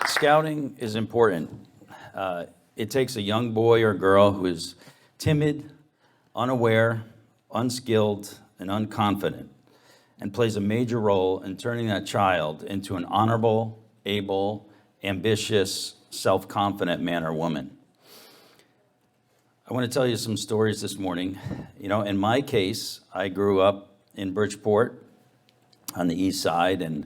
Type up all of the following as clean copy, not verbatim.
Scouting is important. It takes a young boy or girl who is timid, unaware, unskilled, and unconfident, and plays a major role in turning that child into an honorable, able, ambitious, self-confident man or woman. I want to tell you some stories this morning. You know, in my case, I grew up in Bridgeport on the east side, and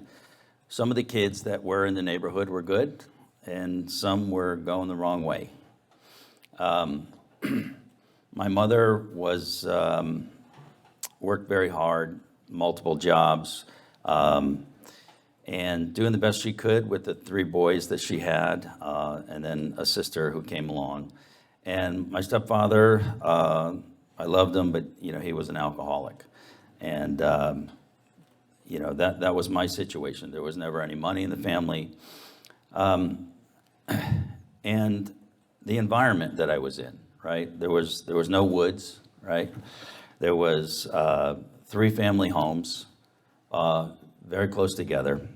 some of the kids that were in the neighborhood were good, and some were going the wrong way. My mother was worked very hard, multiple jobs, and doing the best she could with the 3 boys that she had, and then a sister who came along. And my stepfather, I loved him, but he was an alcoholic, and that was my situation. There was never any money in the family, and the environment that I was in. Right, there was no woods. Right, there was 3 family homes, very close together.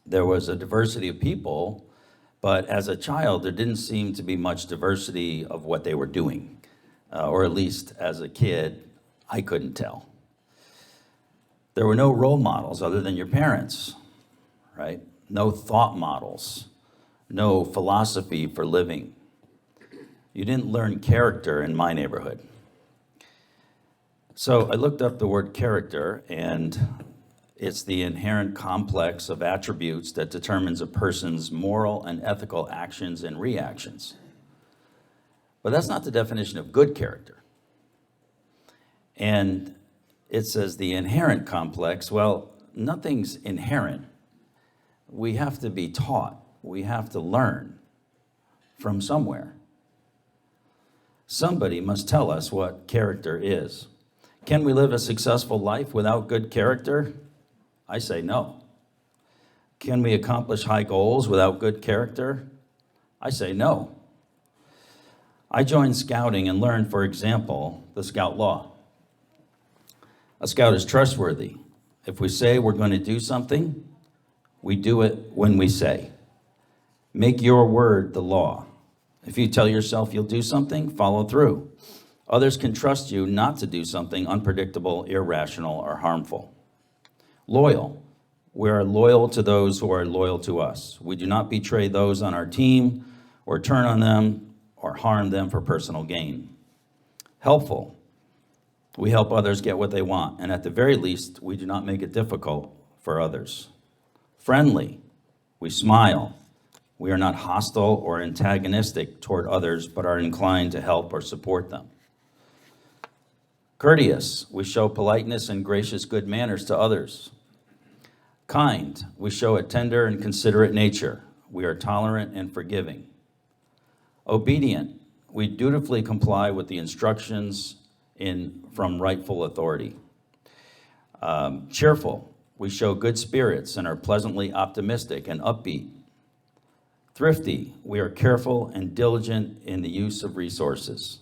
There was a diversity of people, but as a child, there didn't seem to be much diversity of what they were doing, or at least as a kid, I couldn't tell. There were no role models other than your parents, right? No thought models, no philosophy for living. You didn't learn character in my neighborhood. So I looked up the word character, and it's the inherent complex of attributes that determines a person's moral and ethical actions and reactions. But that's not the definition of good character. And it says the inherent complex. Well, nothing's inherent. We have to be taught. We have to learn from somewhere. Somebody must tell us what character is. Can we live a successful life without good character? I say no. Can we accomplish high goals without good character? I say no. I joined scouting and learned, for example, the scout law. A scout is trustworthy. If we say we're going to do something, we do it when we say. Make your word the law. If you tell yourself you'll do something, follow through. Others can trust you not to do something unpredictable, irrational, or harmful. Loyal. We are loyal to those who are loyal to us. We do not betray those on our team or turn on them or harm them for personal gain. Helpful. We help others get what they want, and at the very least, we do not make it difficult for others. Friendly. We smile. We are not hostile or antagonistic toward others, but are inclined to help or support them. Courteous. We show politeness and gracious good manners to others. Kind. We show a tender and considerate nature. We are tolerant and forgiving. Obedient. We dutifully comply with the instructions from rightful authority. Cheerful. We show good spirits and are pleasantly optimistic and upbeat. Thrifty. We are careful and diligent in the use of resources.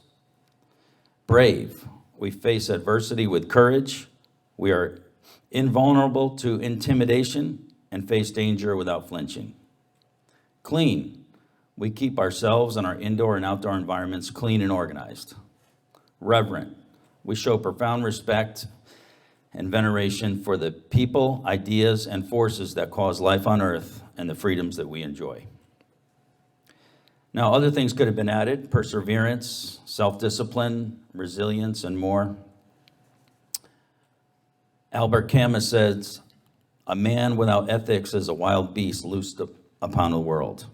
Brave. We face adversity with courage. We are invulnerable to intimidation and face danger without flinching. Clean. We keep ourselves and our indoor and outdoor environments clean and organized. Reverent. We show profound respect and veneration for the people, ideas, and forces that cause life on earth and the freedoms that we enjoy. Now, other things could have been added: perseverance, self-discipline, resilience, and more. Albert Camus says, "A man without ethics is a wild beast loosed upon the world."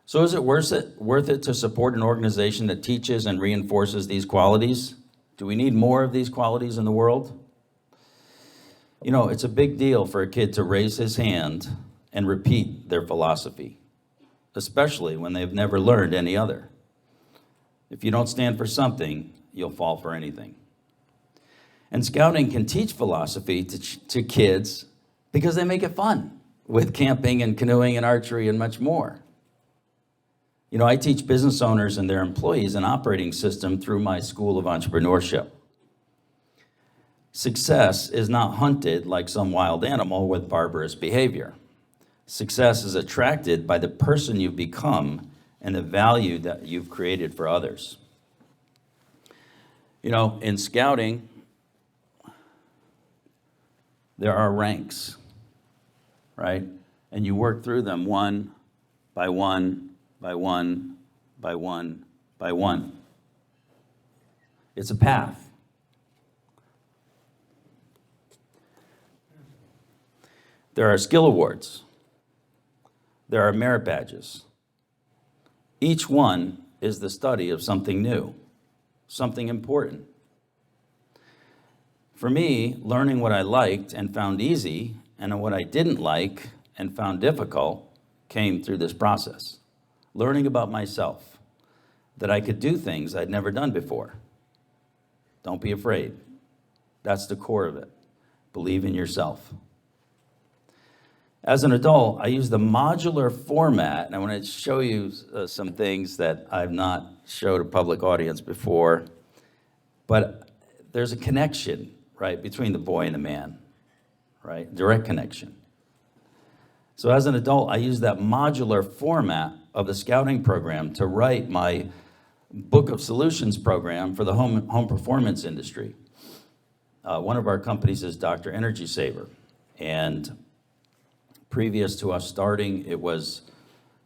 So is it worth it to support an organization that teaches and reinforces these qualities? Do we need more of these qualities in the world? You know, it's a big deal for a kid to raise his hand and repeat their philosophy, especially when they've never learned any other. If you don't stand for something, you'll fall for anything. And scouting can teach philosophy to kids because they make it fun with camping and canoeing and archery and much more. You know, I teach business owners and their employees an operating system through my School of Entrepreneurship. Success is not hunted like some wild animal with barbarous behavior. Success is attracted by the person you've become and the value that you've created for others. You know, in scouting, there are ranks, right? And you work through them one by one, by one, by one, by one. It's a path. There are skill awards. There are merit badges. Each one is the study of something new, something important. For me, learning what I liked and found easy and what I didn't like and found difficult came through this process. Learning about myself, that I could do things I'd never done before. Don't be afraid. That's the core of it. Believe in yourself. As an adult, I use the modular format, and I want to show you some things that I've not showed a public audience before, but there's a connection, right, between the boy and the man, right? Direct connection. So as an adult, I use that modular format of the scouting program to write my book of solutions program for the home performance industry. One of our companies is Dr. Energy Saver, and previous to us starting, it was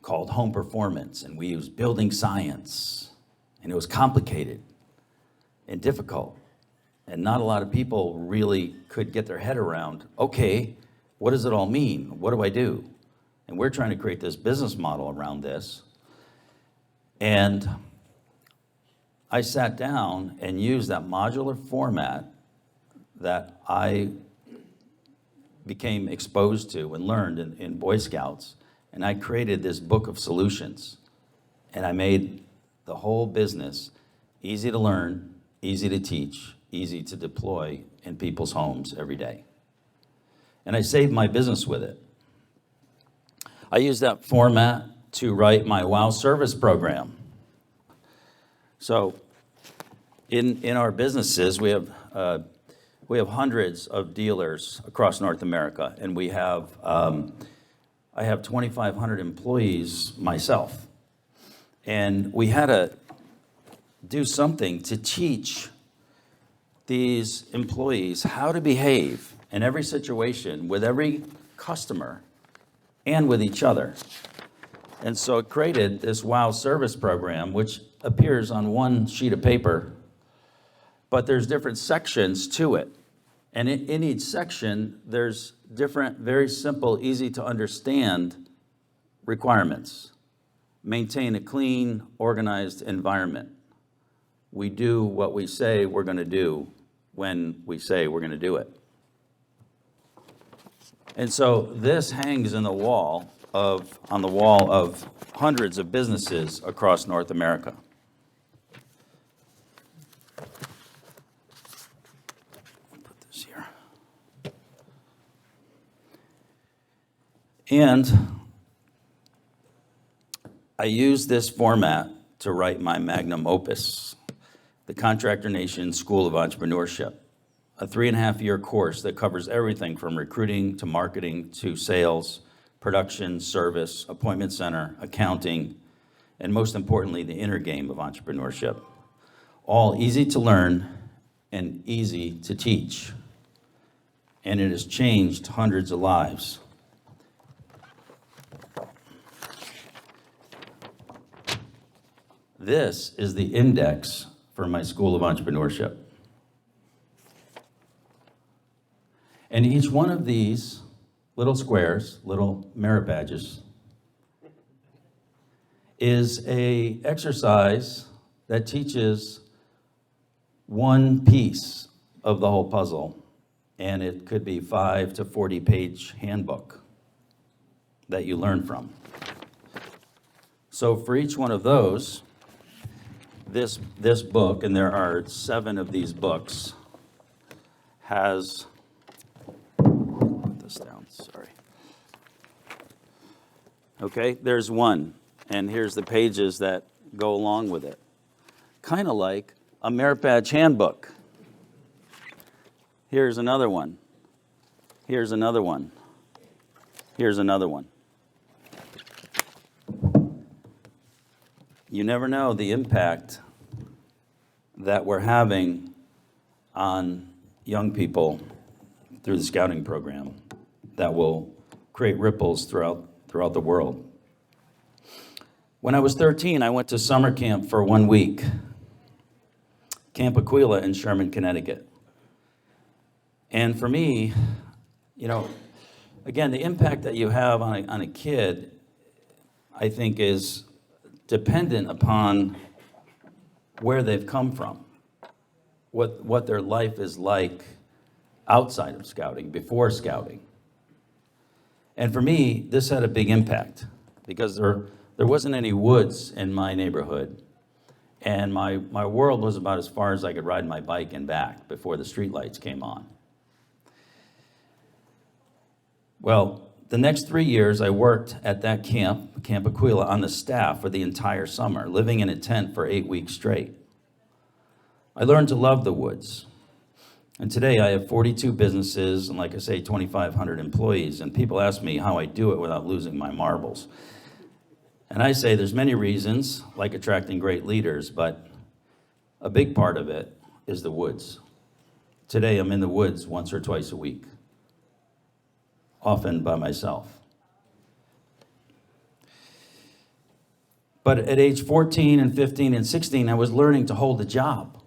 called Home Performance, and we used building science, and it was complicated and difficult, and not a lot of people really could get their head around, okay, what does it all mean? What do I do? And we're trying to create this business model around this, and I sat down and used that modular format that I became exposed to and learned in Boy Scouts, and I created this book of solutions, and I made the whole business easy to learn, easy to teach, easy to deploy in people's homes every day. And I saved my business with it. I used that format to write my WOW service program. So in our businesses, we have hundreds of dealers across North America, and we have, I have 2,500 employees myself. And we had to do something to teach these employees how to behave in every situation with every customer and with each other. And so it created this WOW service program, which appears on one sheet of paper, but there's different sections to it. And in each section, there's different, very simple, easy to understand requirements. Maintain a clean, organized environment. We do what we say we're going to do when we say we're going to do it. And so this hangs on the wall of hundreds of businesses across North America. Put this here. And I use this format to write my magnum opus, the Contractor Nation School of Entrepreneurship, a 3.5-year course that covers everything from recruiting to marketing to sales, production, service, appointment center, accounting, and most importantly, the inner game of entrepreneurship. All easy to learn and easy to teach. And it has changed hundreds of lives. This is the index for my School of Entrepreneurship. And each one of these little squares, little merit badges, is an exercise that teaches one piece of the whole puzzle. And it could be 5 to 40-page handbook that you learn from. So for each one of those, this book, and there are 7 of these books, has, put this down, sorry. Okay, there's one, and here's the pages that go along with it. Kind of like a merit badge handbook. Here's another one. Here's another one. Here's another one. you never know the impact that we're having on young people through the scouting program that will create ripples throughout the world. When I was 13, I went to summer camp for 1 week, Camp Aquila in Sherman, Connecticut. And for me, you know, again, the impact that you have on a kid, I think, is dependent upon where they've come from, what their life is like outside of scouting, before scouting. And for me, this had a big impact because there wasn't any woods in my neighborhood. And my world was about as far as I could ride my bike and back before the streetlights came on. Well, the next 3 years I worked at that camp, Camp Aquila, on the staff for the entire summer, living in a tent for 8 weeks straight. I learned to love the woods. And today I have 42 businesses and, like I say, 2,500 employees. And people ask me how I do it without losing my marbles. And I say there's many reasons, like attracting great leaders, but a big part of it is the woods. Today I'm in the woods once or twice a week, often by myself. But at age 14 and 15 and 16, I was learning to hold a job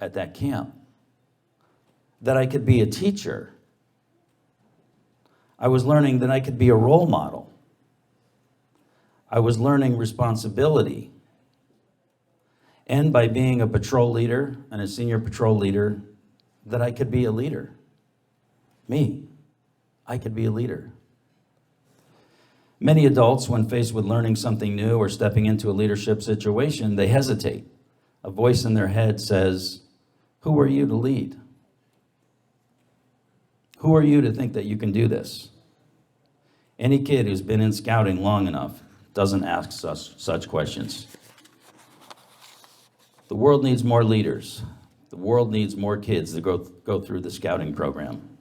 at that camp, that I could be a teacher. I was learning that I could be a role model. I was learning responsibility. And by being a patrol leader and a senior patrol leader, that I could be a leader. Me, I could be a leader. Many adults, when faced with learning something new or stepping into a leadership situation, they hesitate. A voice in their head says, "Who are you to lead? Who are you to think that you can do this?" Any kid who's been in scouting long enough doesn't ask such questions. The world needs more leaders. The world needs more kids to go through the scouting program.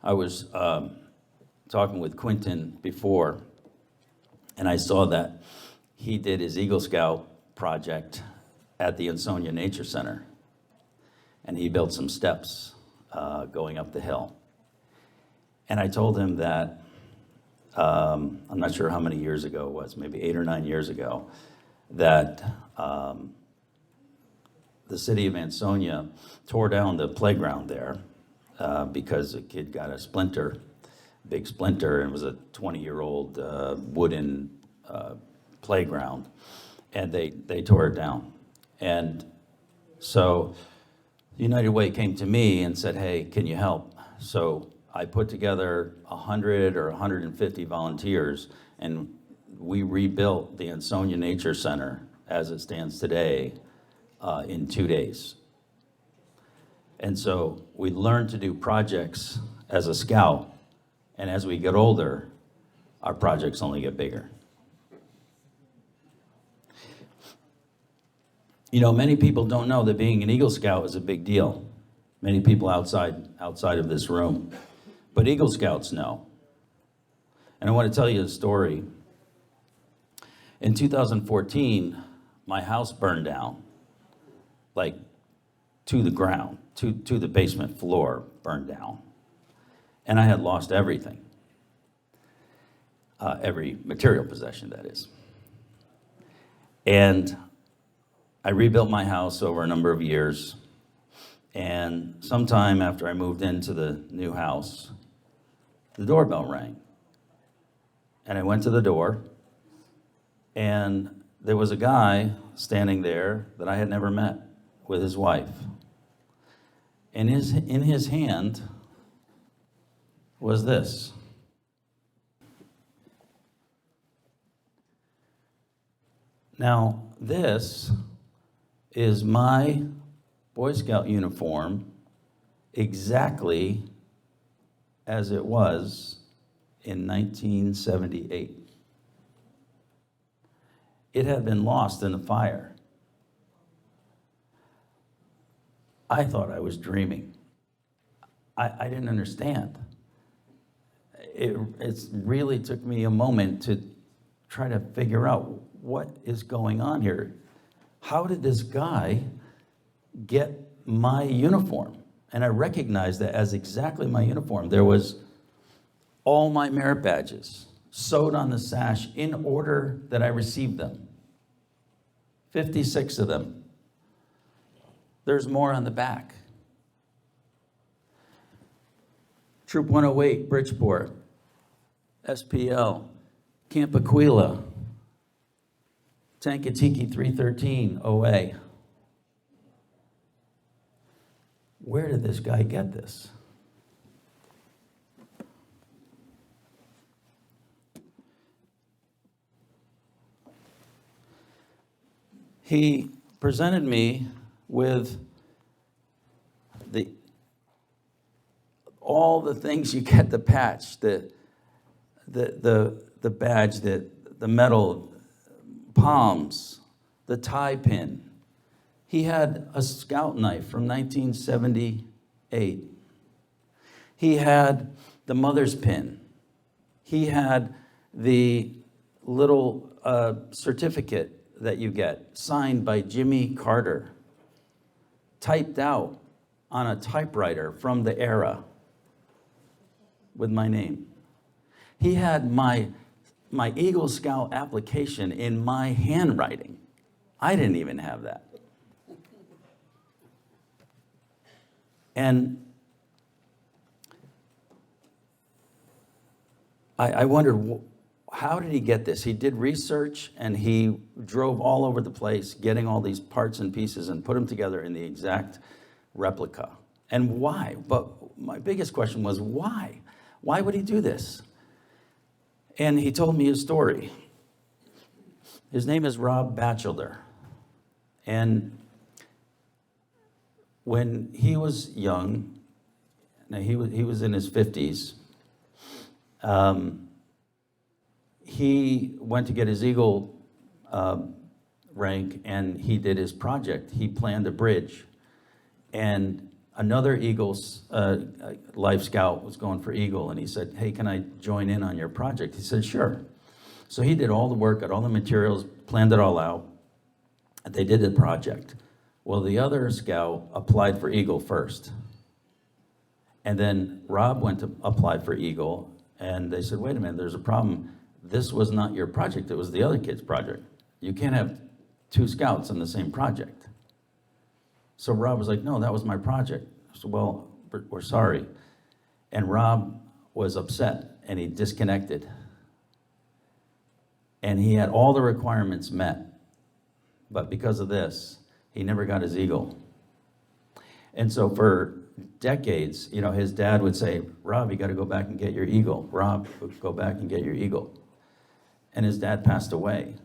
I was talking with Quentin before, and I saw that he did his Eagle Scout project at the Ansonia Nature Center, and he built some steps going up the hill. And I told him that, I'm not sure how many years ago it was, maybe 8 or 9 years ago, that the city of Ansonia tore down the playground there because a kid got a big splinter, and it was a 20-year-old wooden playground, and they tore it down. And so United Way came to me and said, "Hey, can you help?" So I put together 100 or 150 volunteers, and we rebuilt the Ansonia Nature Center as it stands today in 2 days. And so we learned to do projects as a scout, and as we get older, our projects only get bigger. You know, many people don't know that being an Eagle Scout is a big deal. Many people outside of this room. But Eagle Scouts know. And I want to tell you a story. In 2014, my house burned down, like to the ground, to the basement floor burned down. And I had lost everything. Every material possession, that is. And I rebuilt my house over a number of years. And sometime after I moved into the new house, the doorbell rang. And I went to the door, and there was a guy standing there that I had never met with his wife. And in his hand was this. Now, this is my Boy Scout uniform exactly as it was in 1978. It had been lost in the fire. I thought I was dreaming. I didn't understand. It really took me a moment to try to figure out what is going on here. How did this guy get my uniform? And I recognized that as exactly my uniform. There was all my merit badges sewed on the sash in order that I received them. 56 of them. There's more on the back. Troop 108, Bridgeport, SPL, Camp Aquila, Tankatiki 313, OA. Where did this guy get this? He presented me with all the things you get, the patch, the badge, the medal, palms, the tie pin. He had a scout knife from 1978. He had the mother's pin. He had the little certificate that you get, signed by Jimmy Carter, typed out on a typewriter from the era with my name. He had my Eagle Scout application in my handwriting. I didn't even have that. And I wondered, how did he get this? He did research and he drove all over the place getting all these parts and pieces and put them together in the exact replica. And why? But my biggest question was, why? Why would he do this? And he told me his story. His name is Rob Batchelder. And when he was young, now he was in his 50s, he went to get his Eagle rank, and he did his project. He planned a bridge, and another Eagle's Life Scout was going for Eagle, and he said, "Hey, can I join in on your project?" He said, "Sure." So he did all the work, got all the materials, planned it all out, and they did the project. Well, the other scout applied for Eagle first, and then Rob went to apply for Eagle, and they said, "Wait a minute, there's a problem. This was not your project, it was the other kid's project. You can't have two scouts on the same project." So Rob was like, "No, that was my project." I said, "Well, we're sorry." And Rob was upset, and he disconnected. And he had all the requirements met. But because of this, he never got his Eagle. And so for decades, his dad would say, "Rob, you got to go back and get your Eagle. Rob, go back and get your Eagle." And his dad passed away.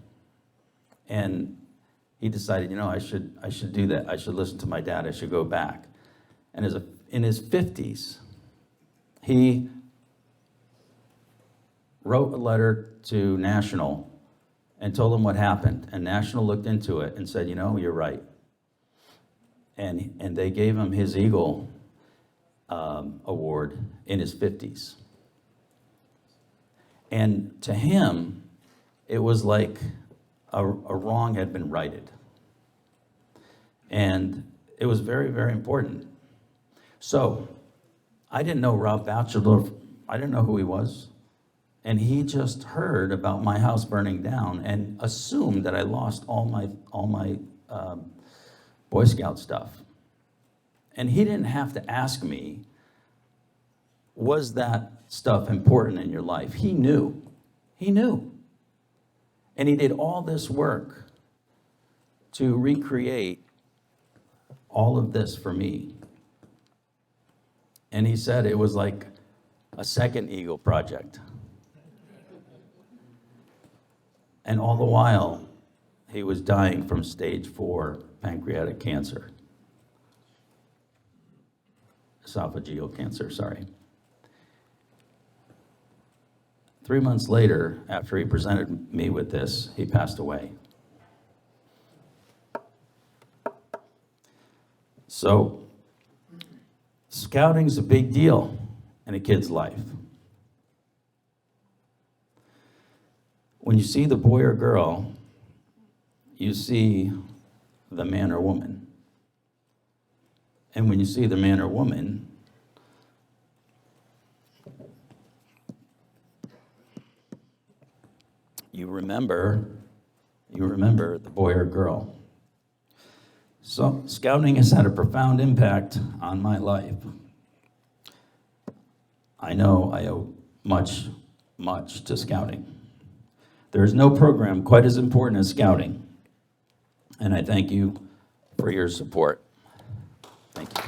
And he decided, I should do that. I should listen to my dad. I should go back. And in his 50s, he wrote a letter to National and told them what happened. And National looked into it and said, "You're right." And they gave him his Eagle award in his 50s. And to him, it was like a wrong had been righted. And it was very, very important. So I didn't know Rob Batchelder. I didn't know who he was. And he just heard about my house burning down and assumed that I lost all my Boy Scout stuff. And he didn't have to ask me, was that stuff important in your life? He knew. He knew. And he did all this work to recreate all of this for me. And he said it was like a second Eagle project. And all the while, he was dying from stage 4 pancreatic cancer. Esophageal cancer, sorry. 3 months later, after he presented me with this, he passed away. So, scouting's a big deal in a kid's life. When you see the boy or girl, you see the man or woman. And when you see the man or woman, you remember the boy or girl. So scouting has had a profound impact on my life. I know I owe much, much to scouting. There is no program quite as important as scouting, and I thank you for your support. Thank you.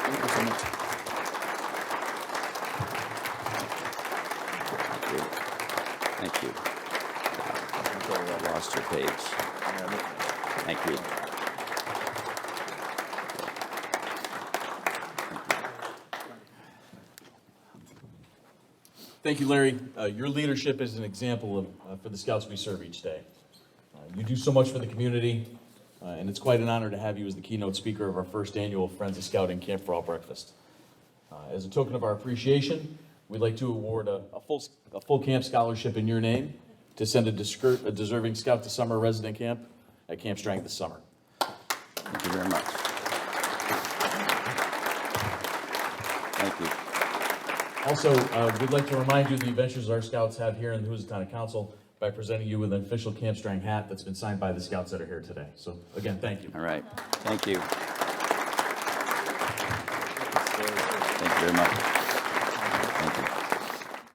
Thank you so much. Thank you. I lost your page. Thank you. Thank you, Larry. Your leadership is an example for the Scouts we serve each day. You do so much for the community, and it's quite an honor to have you as the keynote speaker of our first annual Friends of Scouting Camp for All breakfast. As a token of our appreciation, we'd like to award a full camp scholarship in your name to send a deserving Scout to summer resident camp at Camp Strang this summer. Thank you very much. Thank you. Also, we'd like to remind you of the adventures our Scouts have here in the Housatonic Council by presenting you with an official Camp Strang hat that's been signed by the Scouts that are here today. So, again, thank you. All right. Thank you. Thank you very much.